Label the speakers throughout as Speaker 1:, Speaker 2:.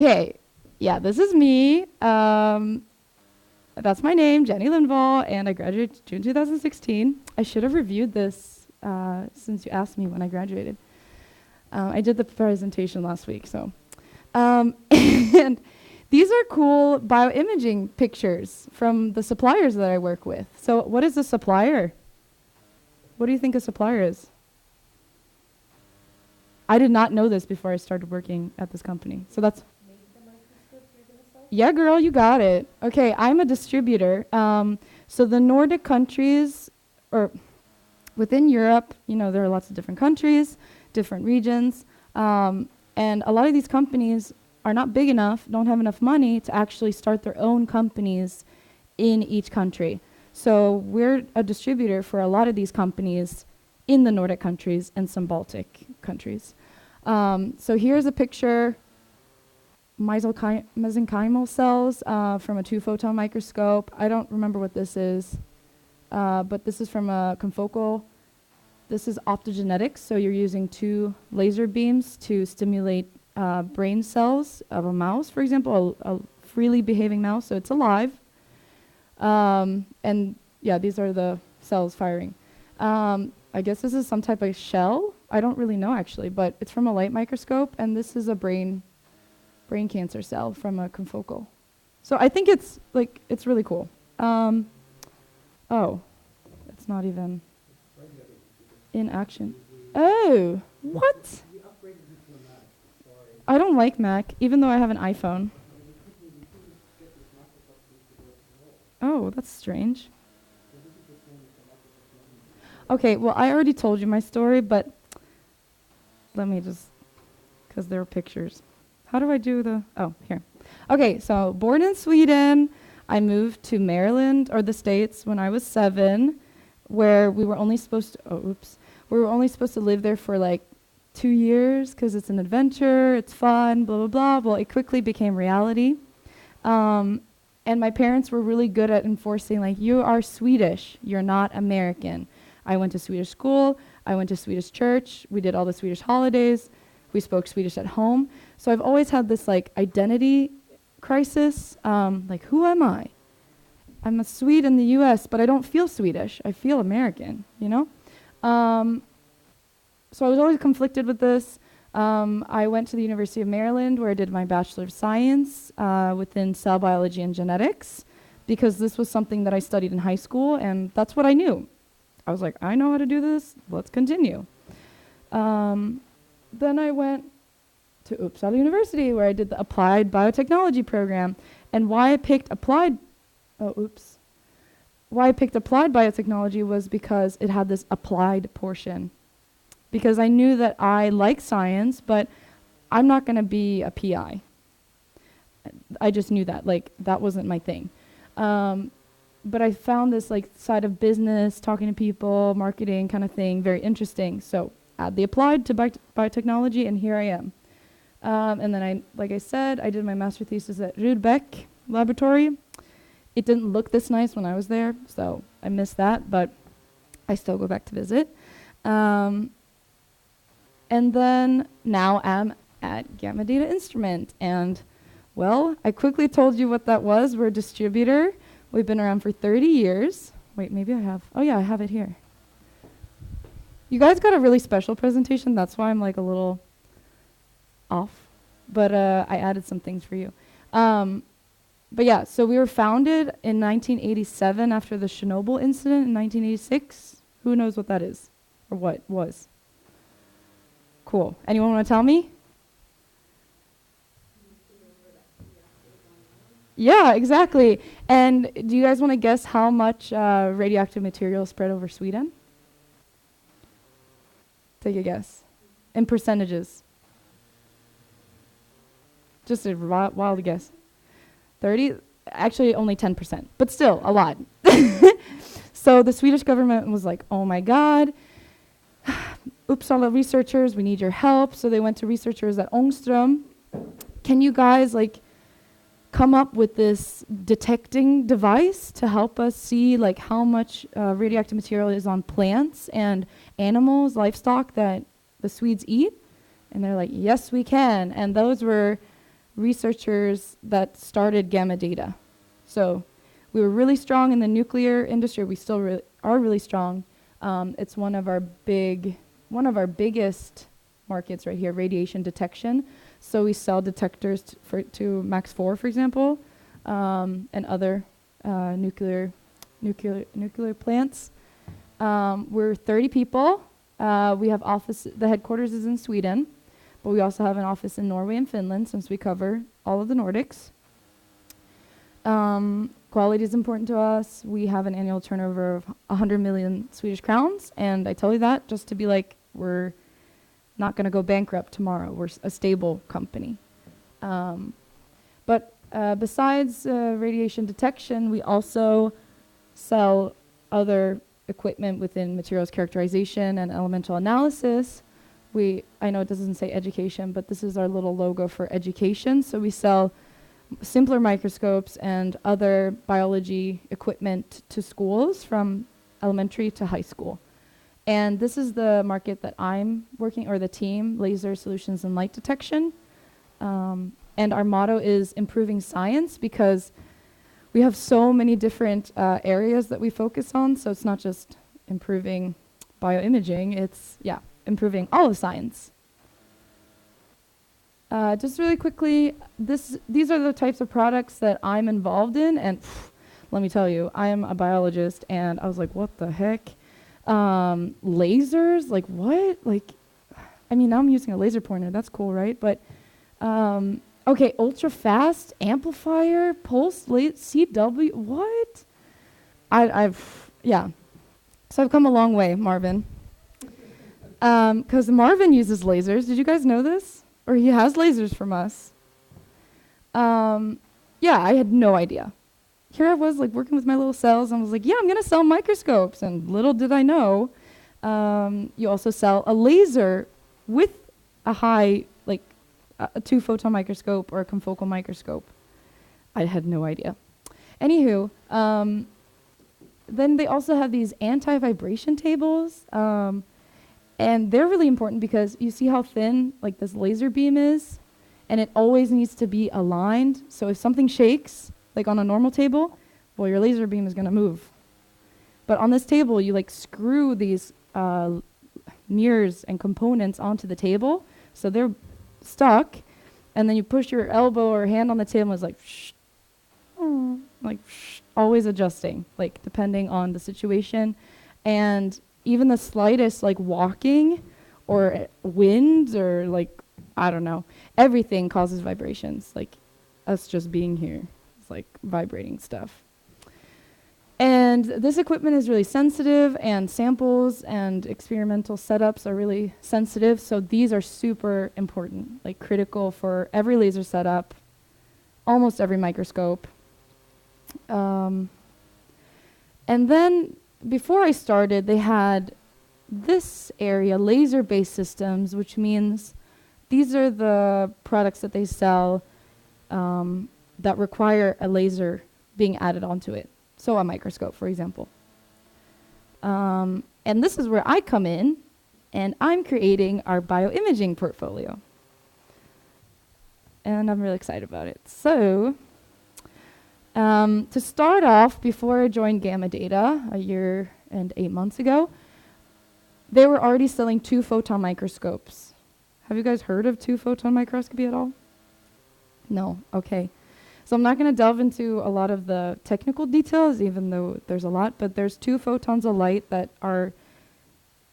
Speaker 1: Okay, yeah, this is me. That's my name, Jenny Lindvall, and I graduated June 2016. I should have reviewed this since you asked me when I graduated. I did the presentation last week, so. And these are cool bioimaging pictures from the suppliers that I work with. So what is a supplier? What do you think a supplier is? I did not know this before I started working at this company. So that's yeah, girl, you got it. Okay, I'm a distributor. So the Nordic countries, or within Europe, there are lots of different countries, different regions, and a lot of these companies are not big enough, don't have enough money to actually start their own companies in each country. So we're a distributor for a lot of these companies in the Nordic countries and some Baltic countries. So here's a picture mesenchymal cells from a 2-photon microscope. I don't remember what this is, but this is from a confocal. This is optogenetics, so you're using 2 laser beams to stimulate brain cells of a mouse, for example, a freely behaving mouse, so it's alive. And yeah, these are the cells firing. I guess this is some type of shell. I don't really know actually, but it's from a light microscope, and this is a brain cancer cell from a confocal. So I think it's really cool. Oh, it's not even in action. Oh, what? I don't like Mac, even though I have an iPhone. Oh, that's strange. Okay, well, I already told you my story, but let me just, because there are pictures. How do I do oh, here. Okay, so born in Sweden, I moved to Maryland, or the States, when I was 7, where we were only supposed to live there for like 2 years, because it's an adventure, it's fun, blah, blah, blah. Well, it quickly became reality. And my parents were really good at enforcing, like, you are Swedish, you're not American. I went to Swedish school, I went to Swedish church, we did all the Swedish holidays, we spoke Swedish at home. So I've always had this like identity crisis, like who am I? I'm a Swede in the US, but I don't feel Swedish, I feel American, So I was always conflicted with this. I went to the University of Maryland where I did my Bachelor of Science within cell biology and genetics, because this was something that I studied in high school and that's what I knew. I was like, I know how to do this, let's continue. Then I went to Uppsala University where I did the applied biotechnology program. And why I picked applied biotechnology was because it had this applied portion. Because I knew that I like science, but I'm not going to be a PI. I just knew that, that wasn't my thing. But I found this side of business, talking to people, marketing kind of thing, very interesting. So add the applied to biotechnology, and here I am. And then like I said, I did my master thesis at Rudbeck Laboratory. It didn't look this nice when I was there, so I missed that, but I still go back to visit. And then now I'm at Gamma Data Instrument, and well, I quickly told you what that was. We're a distributor. We've been around for 30 years. Wait, maybe I have. Oh yeah, I have it here. You guys got a really special presentation. That's why I'm a little off. But I added some things for you. But yeah, so we were founded in 1987 after the Chernobyl incident in 1986. Who knows what that is? Or what was? Cool. Anyone want to tell me? Yeah, exactly. And do you guys want to guess how much radioactive material spread over Sweden? Take a guess. In percentages. Just a wild guess. 30? Actually, only 10%, but still a lot. So the Swedish government was like, oh my God, Uppsala researchers, we need your help. So they went to researchers at Ångström. Can you guys come up with this detecting device to help us see how much radioactive material is on plants and animals, livestock that the Swedes eat? And they're like, yes, we can. And those were researchers that started Gamma Data. So we were really strong in the nuclear industry. We still are really strong. It's one of our biggest markets right here, radiation detection. So we sell detectors to Max 4, for example, and other nuclear plants. We're 30 people. We have the headquarters is in Sweden, but we also have an office in Norway and Finland since we cover all of the Nordics. Quality is important to us. We have an annual turnover of 100 million Swedish crowns, and I tell you that just to be like, we're not going to go bankrupt tomorrow. We're a stable company. But besides radiation detection, we also sell other equipment within materials characterization and elemental analysis. I know it doesn't say education, but this is our little logo for education. So we sell simpler microscopes and other biology equipment to schools from elementary to high school. And this is the market that I'm working, or the team, Laser Solutions and Light Detection. And our motto is improving science, because we have so many different areas that we focus on. So it's not just improving bioimaging, it's improving all of science. Just really quickly, these are the types of products that I'm involved in, and let me tell you, I am a biologist, and I was like, what the heck? Lasers? Like, what? Like, I mean, now I'm using a laser pointer, that's cool, right? But, okay, ultra fast amplifier, pulse, CW, what? So I've come a long way, Marvin. Because Marvin uses lasers, did you guys know this? Or he has lasers from us. I had no idea. Here I was like working with my little cells, and I was like, I'm gonna sell microscopes. And little did I know, you also sell a laser with a high, like a 2-photon microscope or a confocal microscope. I had no idea. Anywho, then they also have these anti-vibration tables. And they're really important because you see how thin like this laser beam is, and it always needs to be aligned. So if something shakes, like on a normal table, well, your laser beam is gonna move. But on this table, you like screw these mirrors and components onto the table, so they're stuck, and then you push your elbow or hand on the table, and it's like, always adjusting, like depending on the situation. And even the slightest like walking or wind or like, I don't know, everything causes vibrations. Like us just being here, it's like vibrating stuff. And this equipment is really sensitive, and samples and experimental setups are really sensitive. So these are super important, like critical for every laser setup, almost every microscope. And then before I started, they had this area, laser-based systems, which means these are the products that they sell that require a laser being added onto it. So a microscope, for example. And this is where I come in, and I'm creating our bioimaging portfolio. And I'm really excited about it. So to start off, before I joined Gamma Data a year and 8 months ago, they were already selling 2-photon microscopes. Have you guys heard of 2-photon microscopy at all? No? Okay. So I'm not going to delve into a lot of the technical details, even though there's a lot, but there's 2 photons of light that are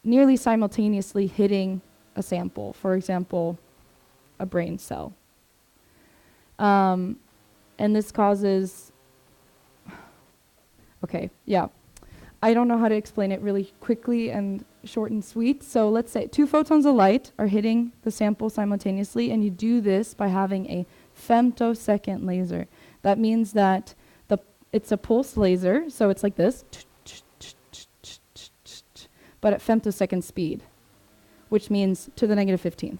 Speaker 1: nearly simultaneously hitting a sample, for example, a brain cell. And this causes, I don't know how to explain it really quickly and short and sweet. So let's say 2 photons of light are hitting the sample simultaneously, and you do this by having a femtosecond laser. That means that it's a pulse laser, so it's like this, but at femtosecond speed, which means to the negative 15th.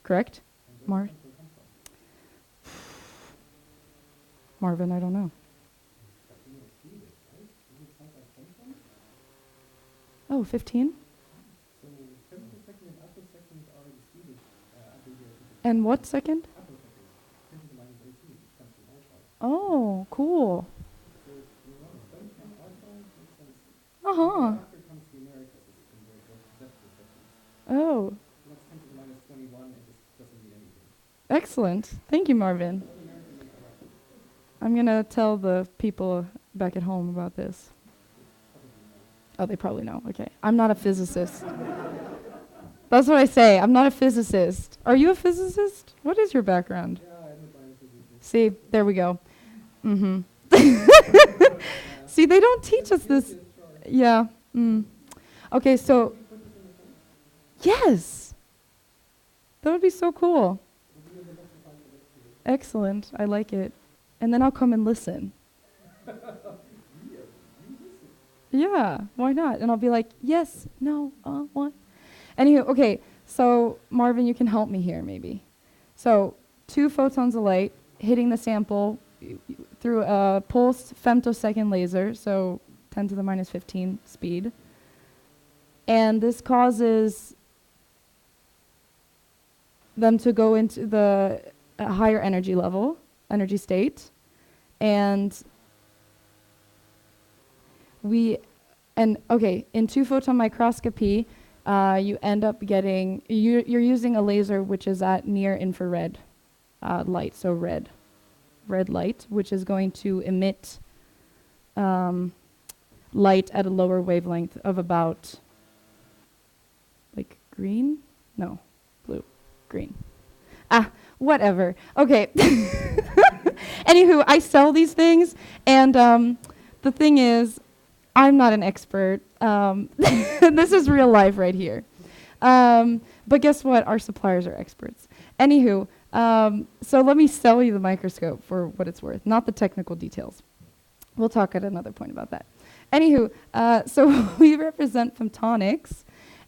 Speaker 1: Correct? Marvin, I don't know. Oh, 15? And what second? Oh, cool. Uh-huh. Oh, excellent. Thank you, Marvin. I'm going to tell the people back at home about this. Oh, they probably know. Okay. I'm not a physicist. That's what I say. I'm not a physicist. Are you a physicist? What is your background? See, there we go. Mm-hmm. See, they don't teach us this. Yeah. Mm. Okay, so yes, that would be so cool. Excellent. I like it. And then I'll come and listen. Yeah, why not? And I'll be like, yes, no, what? Anywho, okay, so Marvin, you can help me here maybe. So 2 photons of light hitting the sample through a pulsed femtosecond laser, so 10 to the minus 15 speed. And this causes them to go into the higher energy level, energy state. And in 2 photon microscopy, you end up getting, you're using a laser which is at near infrared light, so red light, which is going to emit light at a lower wavelength of about, like green? No, blue, green. Whatever. Okay. Anywho, I sell these things, and the thing is, I'm not an expert. This is real life right here. But guess what? Our suppliers are experts. Anywho, so let me sell you the microscope for what it's worth, not the technical details. We'll talk at another point about that. Anywho, so we represent Photonics,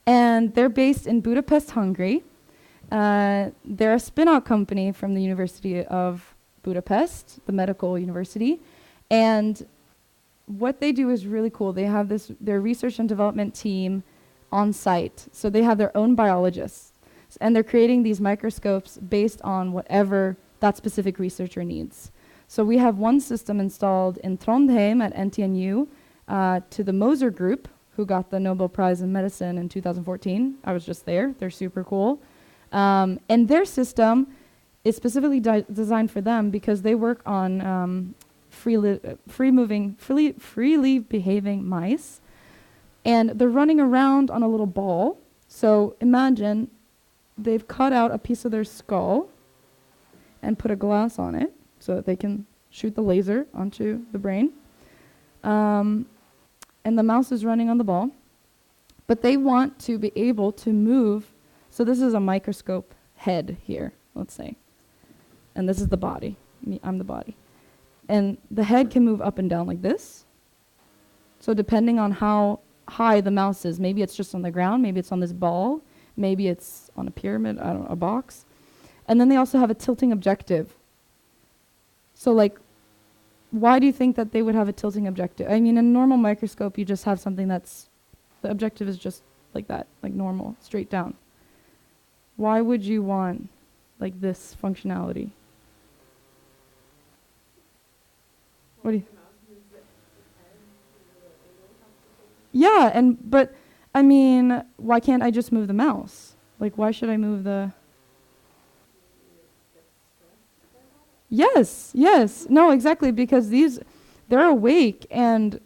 Speaker 1: and they're based in Budapest, Hungary. They're a spin-out company from the University of Budapest, the medical university, and what they do is really cool. They have their research and development team on site. So they have their own biologists, and they're creating these microscopes based on whatever that specific researcher needs. So we have one system installed in Trondheim at NTNU to the Moser Group, who got the Nobel Prize in Medicine in 2014. I was just there. They're super cool. And their system is specifically designed for them because they work on freely behaving mice, and they're running around on a little ball. So imagine they've cut out a piece of their skull and put a glass on it so that they can shoot the laser onto the brain. And the mouse is running on the ball, but they want to be able to move. So this is a microscope head here, let's say, and this is the body. I'm the body. And the head can move up and down like this. So depending on how high the mouse is, maybe it's just on the ground, maybe it's on this ball, maybe it's on a pyramid, I don't know, a box. And then they also have a tilting objective. So like, why do you think that they would have a tilting objective? I mean, in a normal microscope, you just have something that's, the objective is just like that, like normal, straight down. Why would you want like this functionality? What do you? Yeah, but I mean, why can't I just move the mouse? Like, why should I move the? Yes. No, exactly, because they're awake, and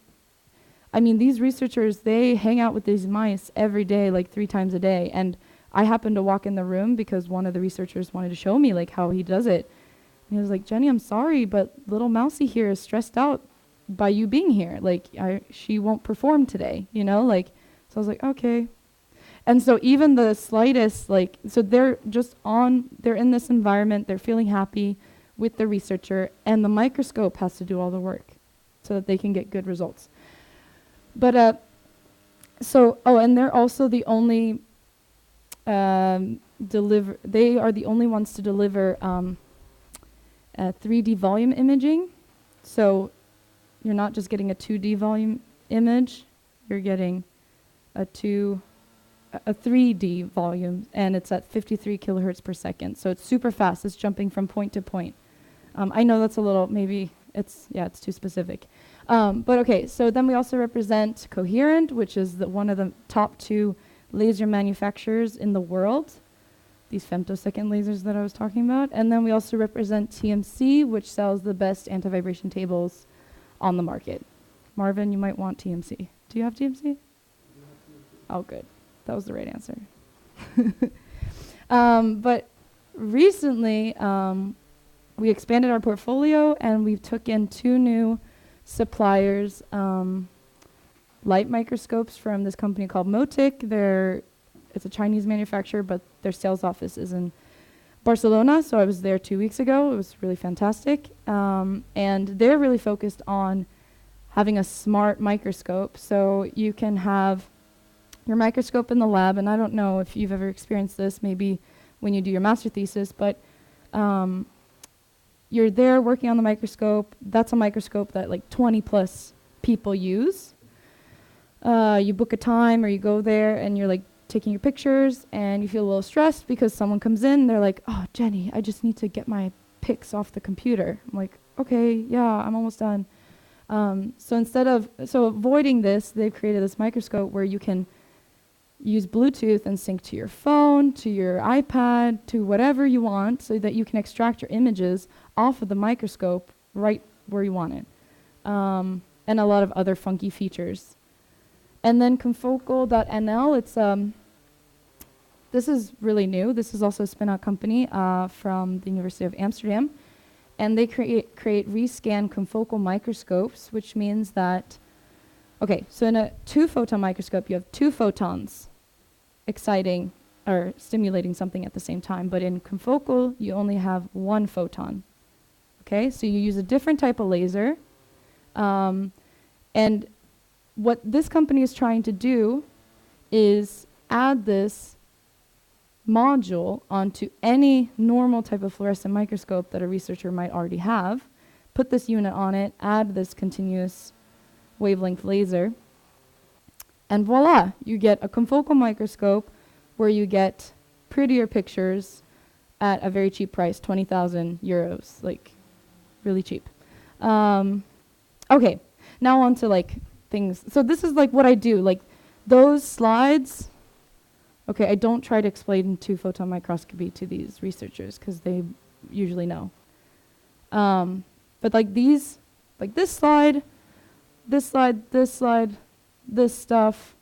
Speaker 1: I mean, these researchers, they hang out with these mice every day, like 3 times a day, and I happened to walk in the room because one of the researchers wanted to show me like how he does it. And he was like, Jenny, I'm sorry, but little mousy here is stressed out by you being here. Like, she won't perform today, you know? Like, so I was like, okay. And so even the slightest, like, so they're in this environment, they're feeling happy with the researcher, and the microscope has to do all the work so that they can get good results. But, and they're also the only, they are the only ones to deliver 3D volume imaging. So you're not just getting a 2D volume image, you're getting a 3D volume, and it's at 53 kilohertz per second. So it's super fast. It's jumping from point to point. I know that's a little maybe it's too specific. But okay, so then we also represent Coherent, which is one of the top 2 laser manufacturers in the world. These femtosecond lasers that I was talking about. And then we also represent TMC, which sells the best anti-vibration tables on the market. Marvin, you might want TMC. Do you have TMC? Oh, good. That was the right answer. But recently, we expanded our portfolio and we took in 2 new suppliers, light microscopes from this company called Motic. It's a Chinese manufacturer, but their sales office is in Barcelona, so I was there 2 weeks ago. It was really fantastic. And they're really focused on having a smart microscope. So you can have your microscope in the lab, and I don't know if you've ever experienced this, maybe when you do your master thesis, but you're there working on the microscope. That's a microscope that like 20 plus people use. You book a time or you go there and you're like taking your pictures and you feel a little stressed because someone comes in, they're like, oh, Jenny, I just need to get my pics off the computer. I'm like, okay, yeah, I'm almost done. So avoiding this, they've created this microscope where you can use Bluetooth and sync to your phone, to your iPad, to whatever you want so that you can extract your images off of the microscope right where you want it. And a lot of other funky features. And then confocal.nl, this is really new. This is also a spin-out company from the University of Amsterdam. And they create rescan confocal microscopes, which means that, okay, so in a 2-photon microscope, you have 2 photons exciting or stimulating something at the same time. But in confocal, you only have 1 photon. Okay, so you use a different type of laser. And what this company is trying to do is add this module onto any normal type of fluorescent microscope that a researcher might already have, put this unit on it, add this continuous wavelength laser, and voila, you get a confocal microscope where you get prettier pictures at a very cheap price, 20,000 euros, like really cheap. Okay, now on to like things. So this is like what I do, like those slides. Okay, I don't try to explain 2-photon microscopy to these researchers because they usually know. But like these, like this slide, this slide, this slide, this stuff,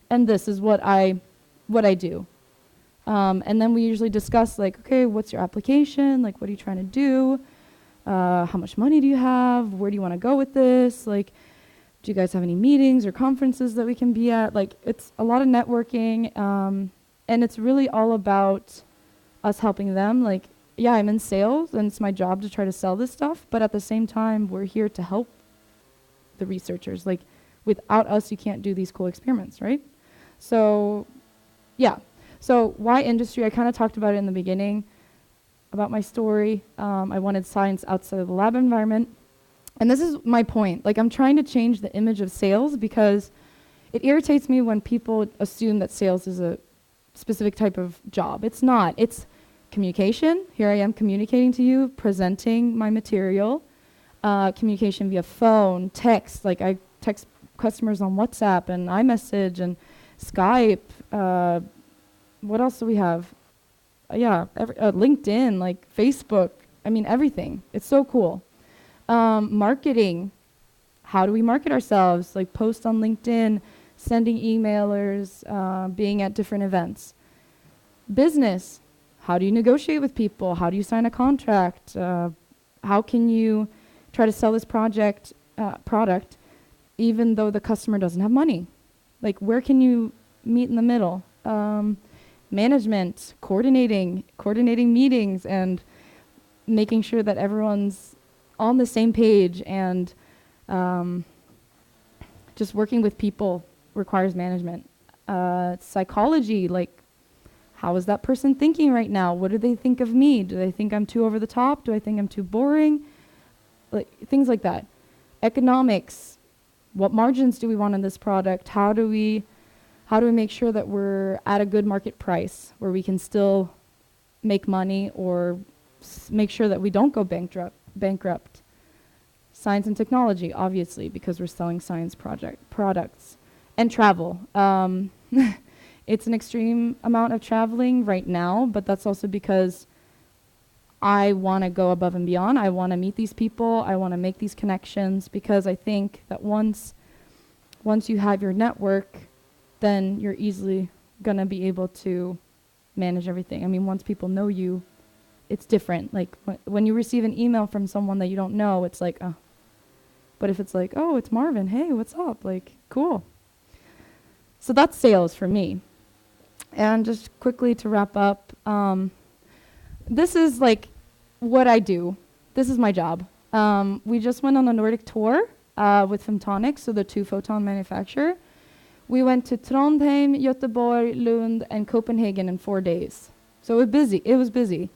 Speaker 1: and this is what I do. And then we usually discuss like, okay, what's your application? Like, what are you trying to do? How much money do you have? Where do you want to go with this? Like, do you guys have any meetings or conferences that we can be at? Like, it's a lot of networking, and it's really all about us helping them. Like, yeah, I'm in sales, and it's my job to try to sell this stuff, but at the same time, we're here to help the researchers. Like, without us, you can't do these cool experiments, right? So, yeah. So, why industry? I kind of talked about it in the beginning, about my story. I wanted science outside of the lab environment. And this is my point. Like, I'm trying to change the image of sales because it irritates me when people assume that sales is a specific type of job. It's not. It's communication. Here I am communicating to you, presenting my material, communication via phone, text. Like, I text customers on WhatsApp and iMessage and Skype. What else do we have? LinkedIn, like Facebook. I mean, everything. It's so cool. Marketing. How do we market ourselves? Like post on LinkedIn, sending emailers, being at different events. Business. How do you negotiate with people? How do you sign a contract? How can you try to sell this product even though the customer doesn't have money? Like, where can you meet in the middle? Management, coordinating meetings and making sure that everyone's on the same page, and just working with people requires management. Psychology, like, how is that person thinking right now? What do they think of me? Do they think I'm too over the top? Do I think I'm too boring? Like, things like that. Economics, what margins do we want in this product? How do we make sure that we're at a good market price where we can still make money or make sure that we don't go bankrupt? Science and technology, obviously, because we're selling science products. And travel. It's an extreme amount of traveling right now, but that's also because I want to go above and beyond. I want to meet these people. I want to make these connections, because I think that once you have your network, then you're easily going to be able to manage everything. I mean, once people know you, it's different. Like when you receive an email from someone that you don't know, it's like, oh. But if it's like, oh, it's Marvin. Hey, what's up? Like, cool. So that's sales for me. And just quickly to wrap up, this is like what I do. This is my job. We just went on a Nordic tour with Femtonics, so the 2-photon manufacturer. We went to Trondheim, Göteborg, Lund, and Copenhagen in 4 days. So it was busy. It was busy.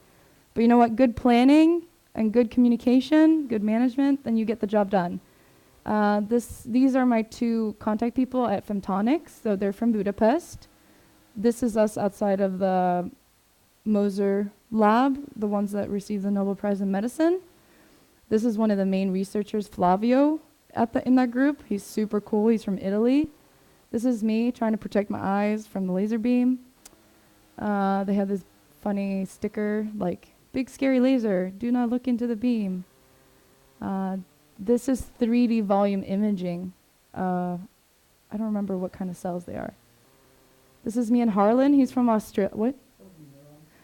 Speaker 1: But you know what? Good planning and good communication, good management, then you get the job done. These are my 2 contact people at Femtonics. So they're from Budapest. This is us outside of the Moser lab, the ones that received the Nobel Prize in Medicine. This is one of the main researchers, Flavio, in that group. He's super cool. He's from Italy. This is me trying to protect my eyes from the laser beam. They have this funny sticker, like, big scary laser, do not look into the beam. This is 3D volume imaging. I don't remember what kind of cells they are. This is me and Harlan. He's from Australia. What?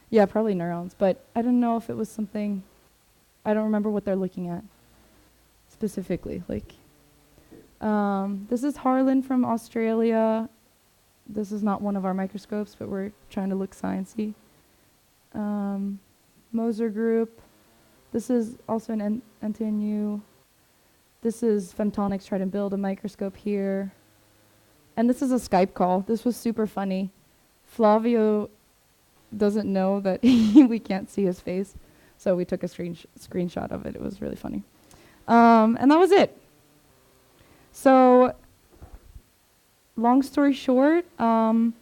Speaker 1: Yeah, probably neurons. But I don't know if it was something. I don't remember what they're looking at specifically. Like, this is Harlan from Australia. This is not one of our microscopes, but we're trying to look sciencey. Moser group. This is also an NTNU. This is Femtonics trying to build a microscope here. And this is a Skype call. This was super funny. Flavio doesn't know that we can't see his face, so we took a screenshot of it. It was really funny. And that was it. So, long story short, I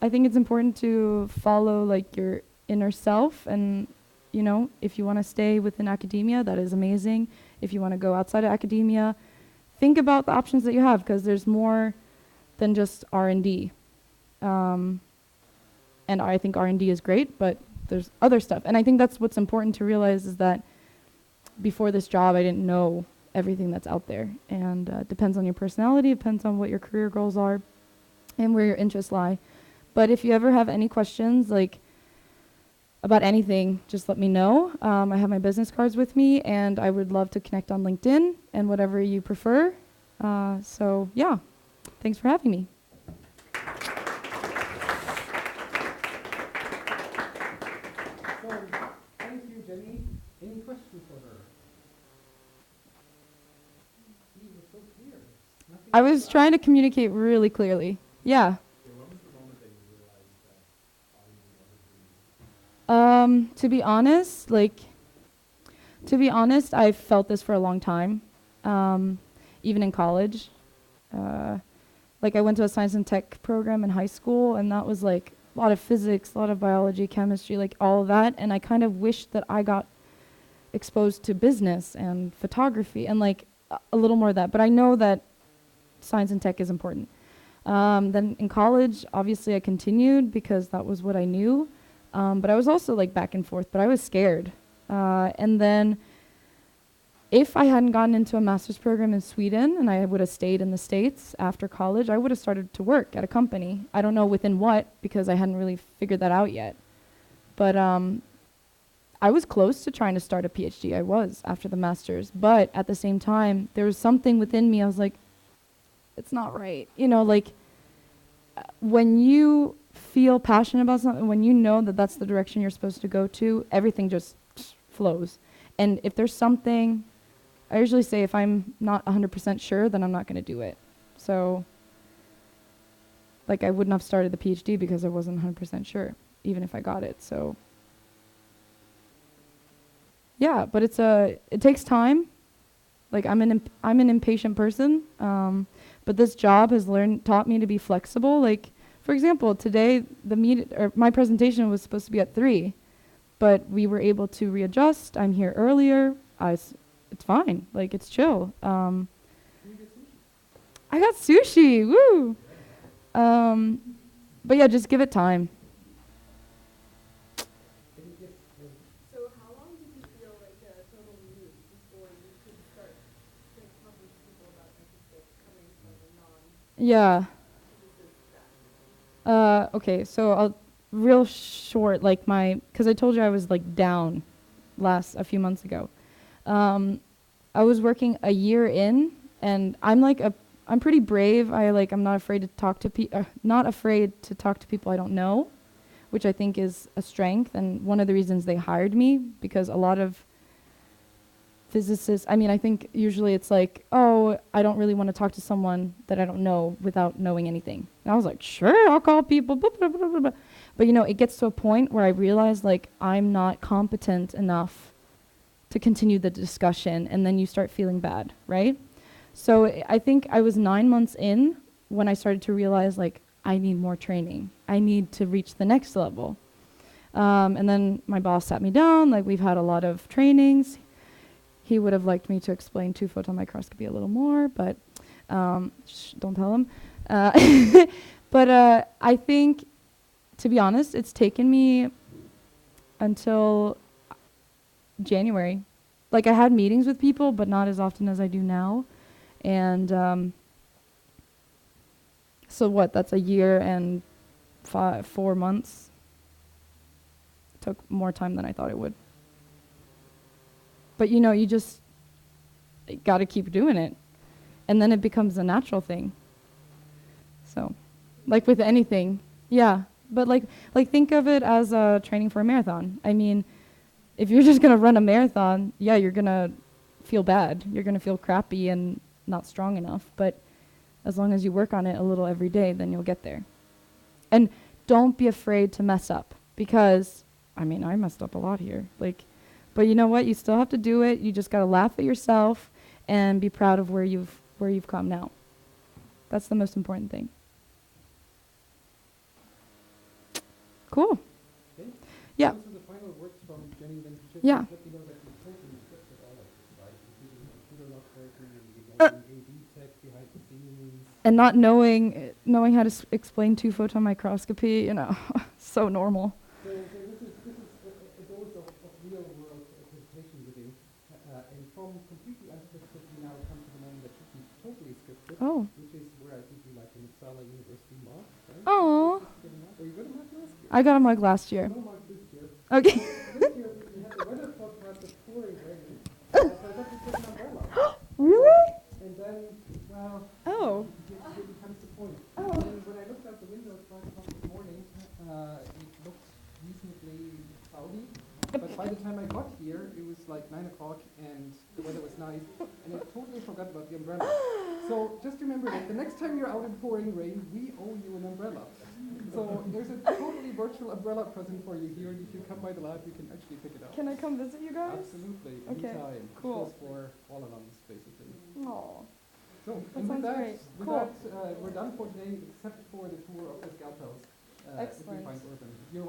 Speaker 1: think it's important to follow like your inner self, and you know, if you want to stay within academia, that is amazing. If you want to go outside of academia, think about the options that you have, because there's more than just R&D. And I think R&D is great, but there's other stuff. And I think that's what's important to realize, is that before this job, I didn't know everything that's out there. And it depends on your personality, depends on what your career goals are, and where your interests lie. But if you ever have any questions, like about anything, just let me know. I have my business cards with me, and I would love to connect on LinkedIn and whatever you prefer. So yeah, thanks for having me.
Speaker 2: So, thank you, Jenny. Any questions for her? She was so clear.
Speaker 1: I was trying to communicate really clearly. Yeah.
Speaker 2: When was the moment that you realized that all you wanted
Speaker 1: To be honest, I've felt this for a long time, even in college. Like I went to a science and tech program in high school, and that was like a lot of physics, a lot of biology, chemistry, like all of that. And I kind of wished that I got exposed to business and photography and like a little more of that. But I know that science and tech is important. Then in college, obviously I continued because that was what I knew. But I was also like back and forth, but I was scared. And then if I hadn't gotten into a master's program in Sweden and I would have stayed in the States after college, I would have started to work at a company. I don't know within what, because I hadn't really figured that out yet. But I was close to trying to start a PhD. I was after the master's. But at the same time, there was something within me. I was like, it's not right. You know, like when you feel passionate about something, when you know that that's the direction you're supposed to go to, everything just flows. And if there's something, I usually say if I'm not 100% sure, then I'm not going to do it. So, like I wouldn't have started the PhD because I wasn't 100% sure, even if I got it. So, yeah, but it takes time. Like I'm an impatient person, but this job has taught me to be flexible. Like, for example, today my presentation was supposed to be at 3, but we were able to readjust. I'm here earlier. It's it's fine. Like, it's chill.
Speaker 2: You get sushi.
Speaker 1: I got sushi. Woo. But yeah, just give it time.
Speaker 2: Yes,
Speaker 3: So how long did you feel like a total mood before you could start like, talking to people about autistic coming from a
Speaker 1: Yeah.
Speaker 3: non-physicist?
Speaker 1: Okay, so I'll real short, like because I told you I was like down a few months ago. I was working a year in, and I'm pretty brave. I'm not afraid to not afraid to talk to people I don't know, which I think is a strength, and one of the reasons they hired me, because a lot of physicists, I think usually it's like, oh, I don't really want to talk to someone that I don't know without knowing anything. And I was like, sure, I'll call people, blah, blah, blah, blah, blah. But it gets to a point where I realize like I'm not competent enough to continue the discussion, and then you start feeling bad, right? So I think I was 9 months in when I started to realize like I need more training. I need to reach the next level. And then my boss sat me down, like we've had a lot of trainings. He would have liked me to explain two-photon microscopy a little more, but don't tell him. But I think, to be honest, it's taken me until January. Like I had meetings with people, but not as often as I do now. And so what? That's a year and 4 months. Took more time than I thought it would. But you just got to keep doing it. And then it becomes a natural thing. So, like with anything, yeah. But like think of it as training for a marathon. I mean, if you're just going to run a marathon, yeah, you're going to feel bad. You're going to feel crappy and not strong enough. But as long as you work on it a little every day, then you'll get there. And don't be afraid to mess up, because, I messed up a lot here. But you know what? You still have to do it. You just got to laugh at yourself and be proud of where you've come now. That's the most important thing. Cool.
Speaker 2: Okay.
Speaker 1: Yeah.
Speaker 2: Those are the final words from Jenny. Then just
Speaker 1: Yeah.
Speaker 2: let me know that you totally accepted all of this, right? Including computer log breaking and the AD tech behind the scenes.
Speaker 1: And not knowing how to explain two-photon microscopy, so normal.
Speaker 2: So this is a dose of real world presentation living. And from completely unscripted, we now come to the moment that should be totally scripted,
Speaker 1: Oh.
Speaker 2: which is where I think we like an Uppsala University mark, right?
Speaker 1: Oh.
Speaker 2: Were you good at math last year?
Speaker 1: I got him like last year.
Speaker 2: No mark this year.
Speaker 1: Okay.
Speaker 2: This year we had the weather forecast of pouring rain. So I thought we put an umbrella.
Speaker 1: Really?
Speaker 2: And then, well,
Speaker 1: Oh.
Speaker 2: here comes the point.
Speaker 1: Oh.
Speaker 2: And when I looked out the window at 5 o'clock this morning, it looked reasonably cloudy. But by the time I got here, it was like 9 o'clock and the weather was nice. And I totally forgot about the umbrella. So just remember that the next time you're out in pouring rain, we owe you an umbrella. So there's a totally virtual umbrella present for you here. And if you come by the lab, you can actually pick it up.
Speaker 1: Can I come visit you guys?
Speaker 2: Absolutely,
Speaker 1: Okay,
Speaker 2: anytime.
Speaker 1: cool.
Speaker 2: It goes for all alums, basically.
Speaker 1: Oh.
Speaker 2: So,
Speaker 1: That
Speaker 2: and with
Speaker 1: sounds
Speaker 2: that,
Speaker 1: great.
Speaker 2: with
Speaker 1: Cool.
Speaker 2: that we're done for today, except for the tour of the scalpels. If we
Speaker 1: Excellent.
Speaker 2: find urban. You're